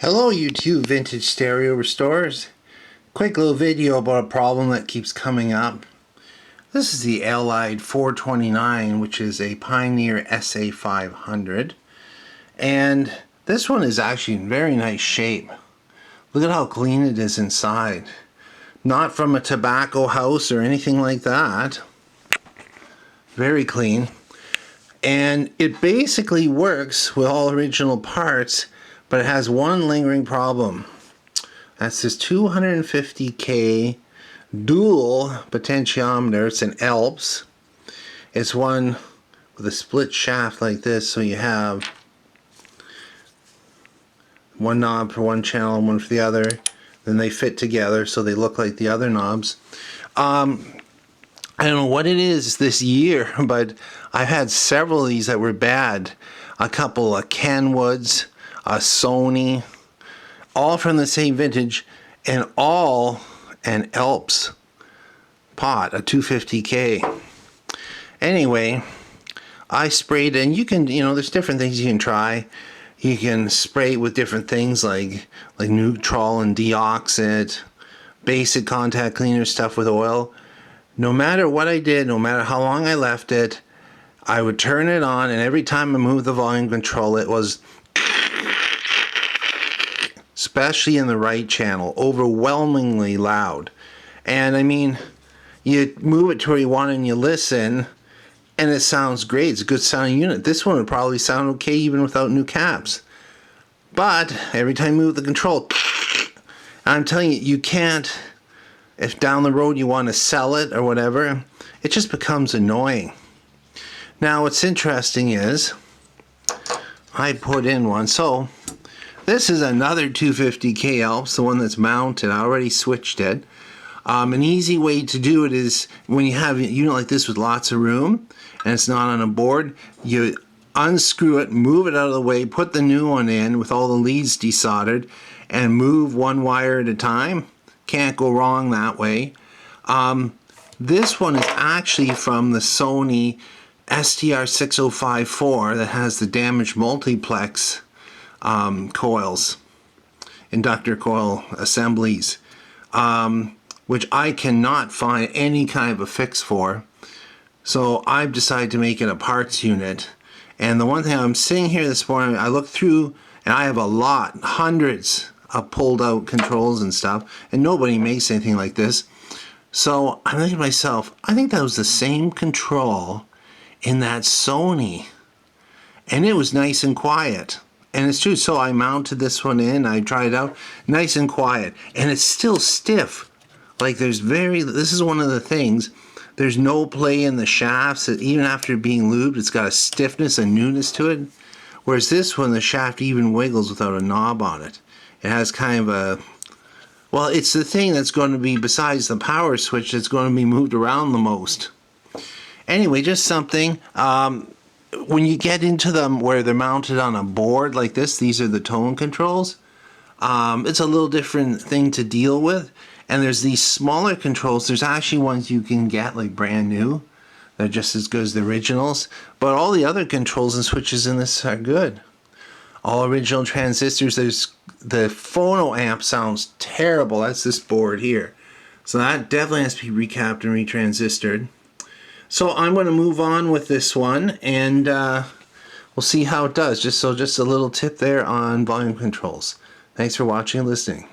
Hello you two vintage stereo restorers. Quick little video about a problem that keeps coming up. This is the Allied 429, which is a Pioneer SA500. And this one is actually in very nice shape. Look at how clean it is inside. Not from a tobacco house or anything like that. Very clean. And it basically works with all original parts, but it has one lingering problem. That's this 250K dual potentiometer. It's an Alps. It's one with a split shaft like this, so you have one knob for one channel and one for the other. Then they fit together so they look like the other knobs. I don't know what it is this year, but I've had several of these that were bad. A couple of Kenwoods, a Sony, all from the same vintage, and all an Alps pot, a 250K. Anyway, I sprayed, and you can, there's different things you can try. You can spray with different things like Neutral and Deoxit, basic contact cleaner stuff with oil. No matter what I did, no matter how long I left it, I would turn it on, and every time I moved the volume control, it was, especially in the right channel, overwhelmingly loud. And I mean, you move it to where you want and you listen, and it sounds great. It's a good sounding unit. This one would probably sound okay even without new caps. But every time you move the control, I'm telling you, you can't. If down the road you want to sell it or whatever, it just becomes annoying. Now what's interesting is I put in one. So this is another 250K Alps, the one that's mounted. I already switched it. An easy way to do it is when you have a unit like this with lots of room and it's not on a board, you unscrew it, move it out of the way, put the new one in with all the leads desoldered, and move one wire at a time. Can't go wrong that way. This one is actually from the Sony STR6054 that has the damaged multiplex coils, inductor coil assemblies, which I cannot find any kind of a fix for. So I've decided to make it a parts unit. And the one thing I'm sitting here this morning, I looked through and I have a lot, hundreds of pulled out controls and stuff, and nobody makes anything like this. So I'm thinking to myself, I think that was the same control in that Sony, and it was nice and quiet. And it's true. So I mounted this one in, I tried it out, nice and quiet, and it's still stiff. Like this is one of the things, there's no play in the shafts. Even after being lubed, it's got a stiffness and newness to it. Whereas this one, the shaft even wiggles without a knob on it. It has kind of a, well, it's the thing that's going to be, besides the power switch, that's going to be moved around the most. Anyway, just something. When you get into them where they're mounted on a board like this, these are the tone controls. It's a little different thing to deal with. And there's these smaller controls. There's actually ones you can get like brand new. They're just as good as the originals. But all the other controls and switches in this are good. All original transistors. There's the phono amp sounds terrible. That's this board here. So that definitely has to be recapped and retransistored. So I'm going to move on with this one, and we'll see how it does. Just a little tip there on volume controls. Thanks for watching and listening.